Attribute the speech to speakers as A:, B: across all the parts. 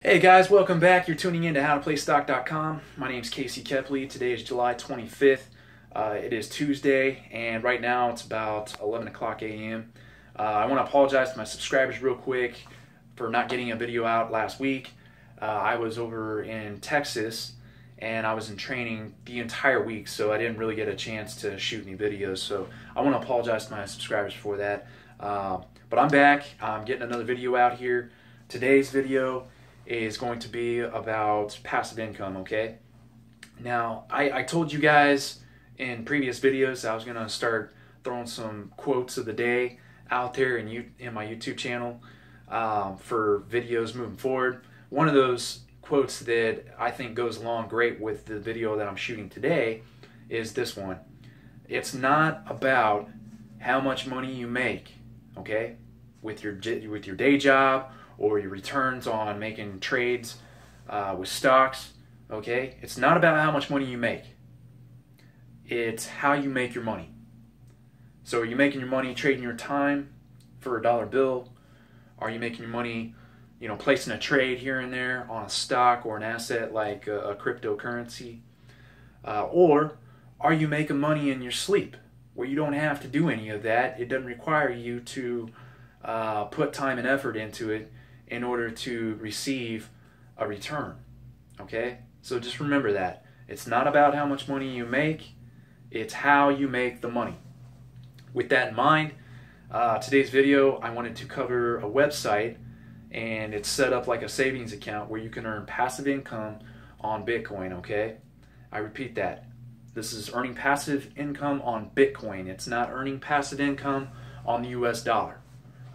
A: Hey guys, welcome back. You're tuning in to howtoplaystock.com. My name is Kepley. Today is July 25th. It is Tuesday, and right now it's about 11 o'clock a.m. I want to apologize to my subscribers real quick for not getting a video out last week. I was over in Texas, and I was in training the entire week, so I didn't really get a chance to shoot any videos. So I want to apologize to my subscribers for that. But I'm back. I'm getting another video out here. Today's video is going to be about passive income, okay? Now, I told you guys in previous videos I was going to start throwing some quotes of the day out there in my YouTube channel for videos moving forward. One of those quotes that I think goes along great with the video that I'm shooting today is this one. It's not about how much money you make, okay, with your day job or your returns on making trades with stocks, okay? It's not about how much money you make. It's how you make your money. So are you making your money trading your time for a dollar bill? Are you making your money, placing a trade here and there on a stock or an asset like a cryptocurrency? Or are you making money in your sleep where you don't have to do any of that? It doesn't require you to put time and effort into it in order to receive a return, okay? So just remember that. It's not about how much money you make, it's how you make the money. With that in mind, today's video, I wanted to cover a website, and it's set up like a savings account where you can earn passive income on Bitcoin, okay? I repeat that. This is earning passive income on Bitcoin. It's not earning passive income on the US dollar.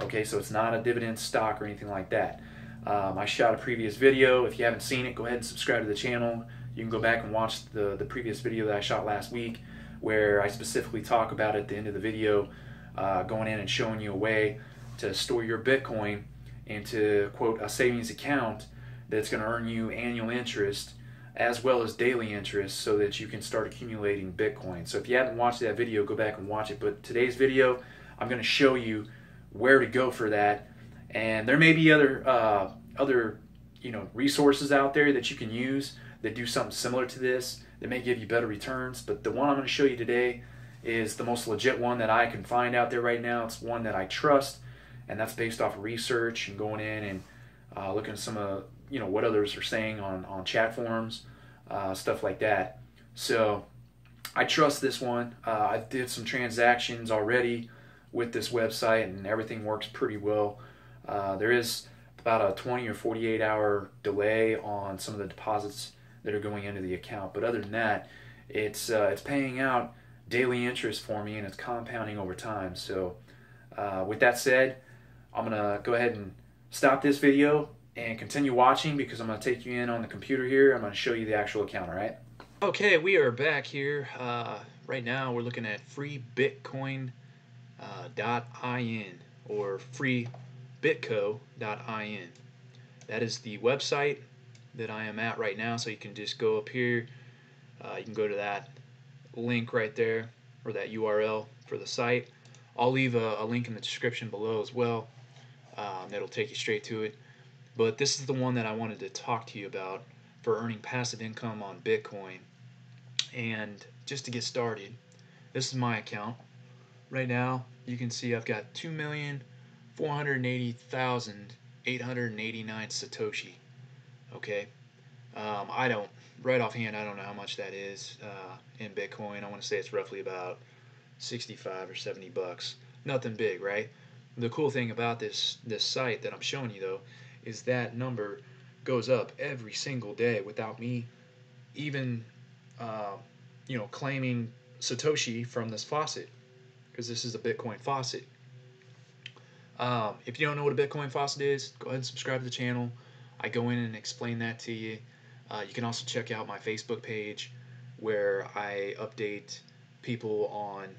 A: Okay, so it's not a dividend stock or anything like that. I shot a previous video. If you haven't seen it, go ahead and subscribe to the channel. You can go back and watch the previous video that I shot last week, where I specifically talk about at the end of the video, going in and showing you a way to store your Bitcoin into, quote, a savings account that's going to earn you annual interest as well as daily interest so that you can start accumulating Bitcoin. So if you haven't watched that video, go back and watch it. But today's video, I'm going to show you where to go for that, and there may be other resources out there that you can use that do something similar to this that may give you better returns, but the one I'm going to show you today is the most legit one that I can find out there right now. It's one that I trust, and that's based off of research and going in and looking at some of what others are saying on chat forums, stuff like that. So I trust this one. I did some transactions already with this website, and everything works pretty well. There is about a 20 or 48 hour delay on some of the deposits that are going into the account, but other than that, it's paying out daily interest for me, and it's compounding over time. So with that said, I'm gonna go ahead and stop this video and continue watching, because I'm gonna take you in on the computer here. I'm gonna show you the actual account. All right? Okay, we are back here. Right now we're looking at free Bitcoin .in or freebitco.in. That is the website that I am at right now. So you can just go up here, you can go to that link right there, or that URL for the site. I'll leave a link in the description below as well. That'll take you straight to it. But this is the one that I wanted to talk to you about for earning passive income on Bitcoin. And just to get started, this is my account. Right now, you can see I've got 2,480,889 Satoshi. Okay, right offhand, I don't know how much that is in Bitcoin. I want to say it's roughly about 65 or 70 bucks. Nothing big, right? The cool thing about this site that I'm showing you, though, is that number goes up every single day without me even, claiming Satoshi from this faucet, because this is a Bitcoin faucet. If you don't know what a Bitcoin faucet is, go ahead and subscribe to the channel. I go in and explain that to you. You can also check out my Facebook page, where I update people on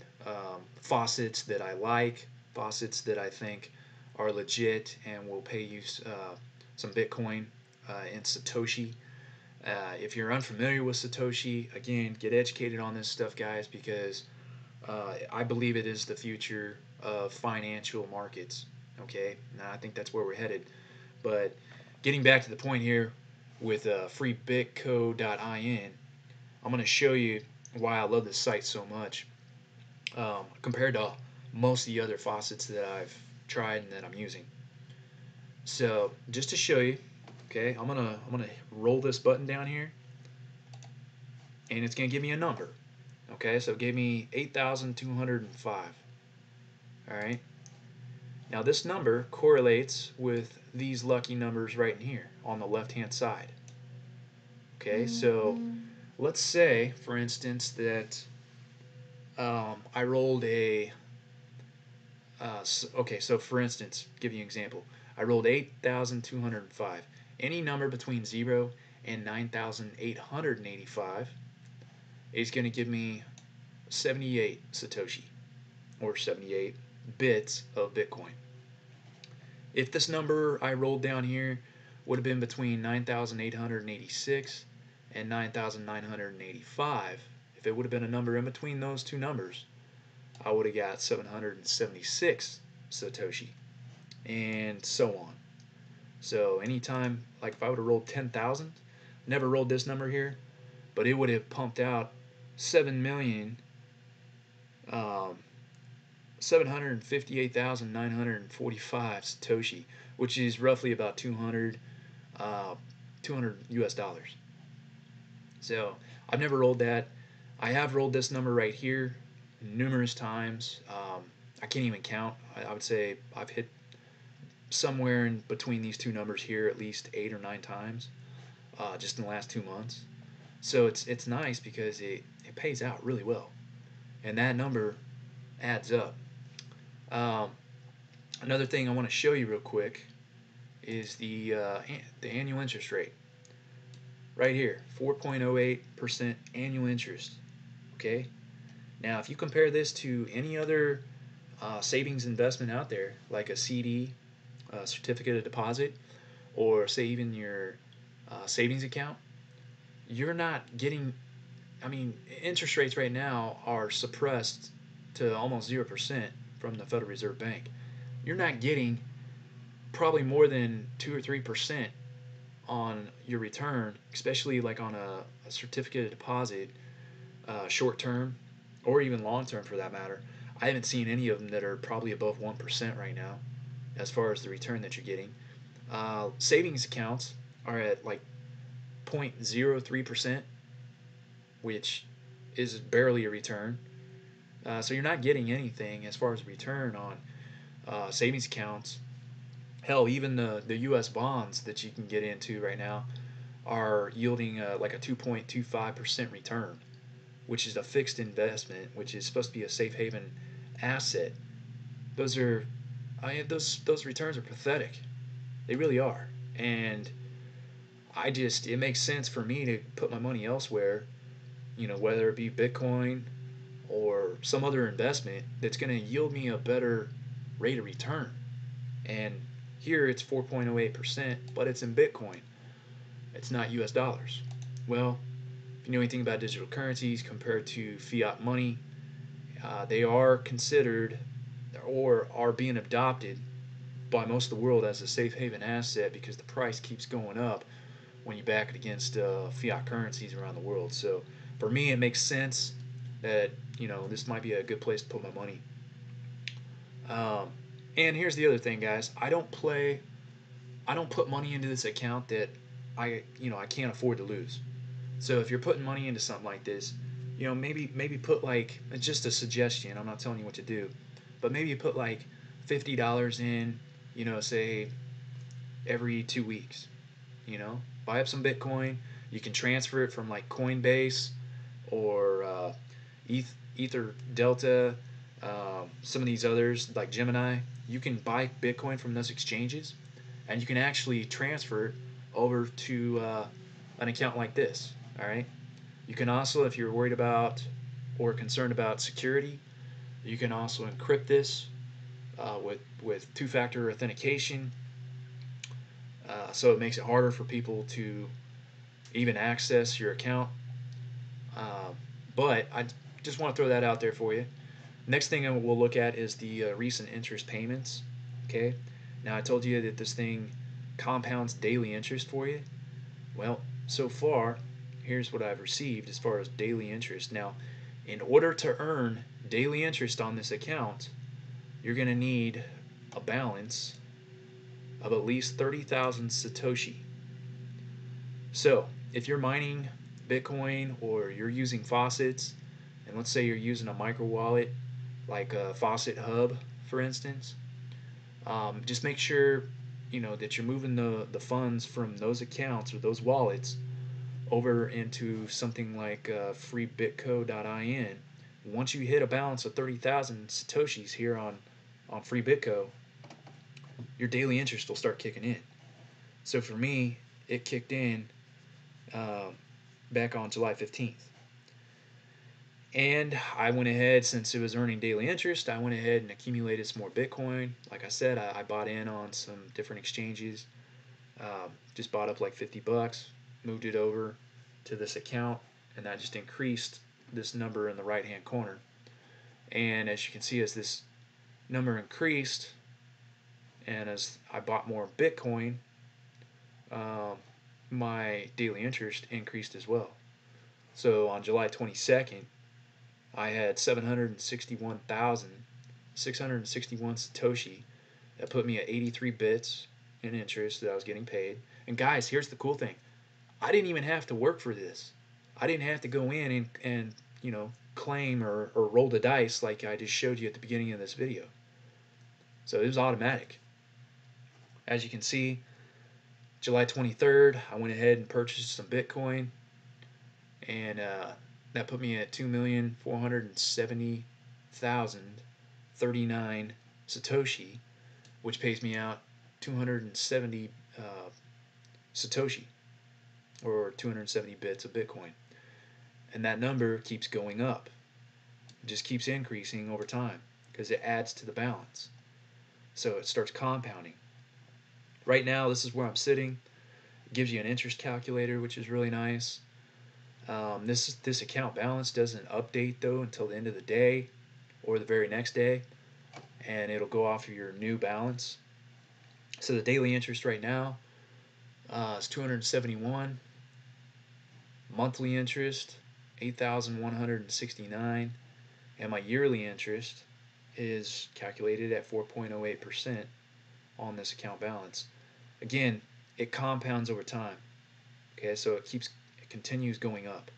A: faucets that I like, faucets that I think are legit and will pay you some Bitcoin in Satoshi. If you're unfamiliar with Satoshi, again, get educated on this stuff, guys, because I believe it is the future of financial markets. Okay, now I think that's where we're headed. But getting back to the point here with free Bitco.in, I'm going to show you why I love this site so much compared to most of the other faucets that I've tried and that I'm using. So just to show you, okay, I'm gonna roll this button down here, and it's gonna give me a number. Okay, so it gave me 8,205. All right. Now this number correlates with these lucky numbers right in here on the left-hand side. Okay, so let's say, for instance, that I rolled a. Okay, so for instance, give you an example. I rolled 8,205. Any number between 0 and 9,885 is going to give me 78 Satoshi, or 78 bits of Bitcoin. If this number I rolled down here would have been between 9,886 and 9,985, if it would have been a number in between those two numbers, I would have got 776 Satoshi, and so on. So anytime, like if I would have rolled 10,000, never rolled this number here, but it would have pumped out 7 million 758,945 Satoshi, which is roughly about 200 US dollars. So I've never rolled that. I have rolled this number right here numerous times. I can't even count. I would say I've hit somewhere in between these two numbers here at least 8 or 9 times just in the last 2 months. So it's nice because it pays out really well, and that number adds up. Um, Another thing I want to show you real quick is the annual interest rate right here, 4.08% annual interest. Okay. Now, if you compare this to any other savings investment out there, like a CD, a certificate of deposit, or say even your savings account, you're not getting. I mean, interest rates right now are suppressed to almost 0% from the Federal Reserve Bank. You're not getting probably more than 2 or 3% on your return, especially like on a certificate of deposit, short term, or even long term for that matter. I haven't seen any of them that are probably above 1% right now, as far as the return that you're getting. Savings accounts are at like 0.03%, which is barely a return. So you're not getting anything as far as return on savings accounts. Hell, even the U.S. bonds that you can get into right now are yielding like a 2.25% return, which is a fixed investment, which is supposed to be a safe haven asset. Those are, those returns are pathetic. They really are, and it makes sense for me to put my money elsewhere. Whether it be Bitcoin or some other investment that's going to yield me a better rate of return. And here it's 4.08%, but it's in Bitcoin. It's not US dollars. Well, if you know anything about digital currencies compared to fiat money, they are considered or are being adopted by most of the world as a safe haven asset because the price keeps going up when you back it against fiat currencies around the world. So for me, it makes sense that this might be a good place to put my money. And here's the other thing, guys. I don't put money into this account that I can't afford to lose. So if you're putting money into something like this, maybe put like, it's just a suggestion. I'm not telling you what to do, but maybe you put like $50 in, say every 2 weeks. Buy up some Bitcoin. You can transfer it from like Coinbase or Ether Delta, some of these others like Gemini. You can buy Bitcoin from those exchanges, and you can actually transfer it over to an account like this. All right. You can also, if you're worried about or concerned about security, you can also encrypt this with two-factor authentication. So it makes it harder for people to even access your account. But I just want to throw that out there for you. Next thing we'll look at is the recent interest payments. Okay. Now I told you that this thing compounds daily interest for you? Well, so far, here's what I've received as far as daily interest. Now, in order to earn daily interest on this account, you're going to need a balance of at least 30,000 Satoshi. So, if you're mining Bitcoin or you're using faucets, and let's say you're using a micro wallet like a Faucet Hub, for instance, just make sure that you're moving the funds from those accounts or those wallets over into something like freebitco.in. Once you hit a balance of 30,000 Satoshis here on Free Bitco, your daily interest will start kicking in. So for me, it kicked in back on July 15th. And I went ahead, since it was earning daily interest, I went ahead and accumulated some more Bitcoin. Like I said, I bought in on some different exchanges. Just bought up like 50 bucks, moved it over to this account, and that just increased this number in the right hand corner. And as you can see, as this number increased and as I bought more Bitcoin, my daily interest increased as well. So on July 22nd, I had 761,661 Satoshi. That put me at 83 bits in interest that I was getting paid. And guys, here's the cool thing. I didn't even have to work for this. I didn't have to go in and claim or roll the dice like I just showed you at the beginning of this video. So it was automatic. As you can see, July 23rd, I went ahead and purchased some Bitcoin, and that put me at 2,470,039 Satoshi, which pays me out 270 Satoshi, or 270 bits of Bitcoin. And that number keeps going up. It just keeps increasing over time because it adds to the balance. So it starts compounding. Right now, this is where I'm sitting. It gives you an interest calculator, which is really nice. This account balance doesn't update though until the end of the day or the very next day, and it'll go off of your new balance. So the daily interest right now is 271. Monthly interest 8,169, and my yearly interest is calculated at 4.08% on this account balance. Again, it compounds over time. Okay, so it continues going up.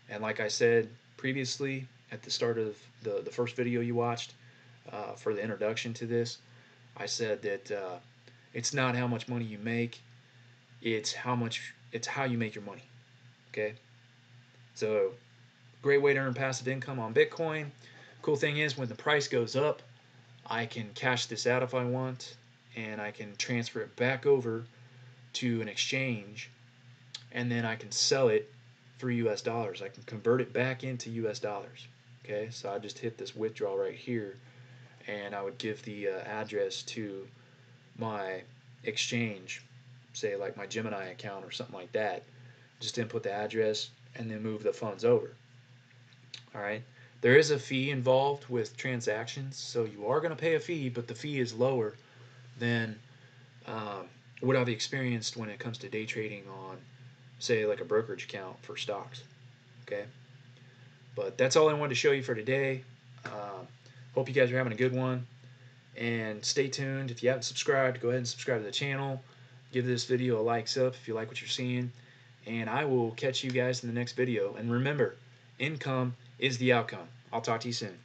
A: And like I said previously at the start of the first video you watched for the introduction to this, I said that it's not how much money you make, it's how you make your money. Okay, so great way to earn passive income on Bitcoin. Cool thing is, when the price goes up, I can cash this out if I want, and I can transfer it back over to an exchange, and then I can sell it for US dollars. I can convert it back into US dollars. Okay, so I just hit this withdraw right here, and I would give the address to my exchange, say like my Gemini account or something like that. Just input the address and then move the funds over. Alright, there is a fee involved with transactions, so you are going to pay a fee, but the fee is lower than what I've experienced when it comes to day trading on, say, like a brokerage account for stocks. Okay, but that's all I wanted to show you for today. Hope you guys are having a good one, and stay tuned. If you haven't subscribed, go ahead and subscribe to the channel. Give this video a likes up if you like what you're seeing, and I will catch you guys in the next video. And remember, income is the outcome. I'll talk to you soon.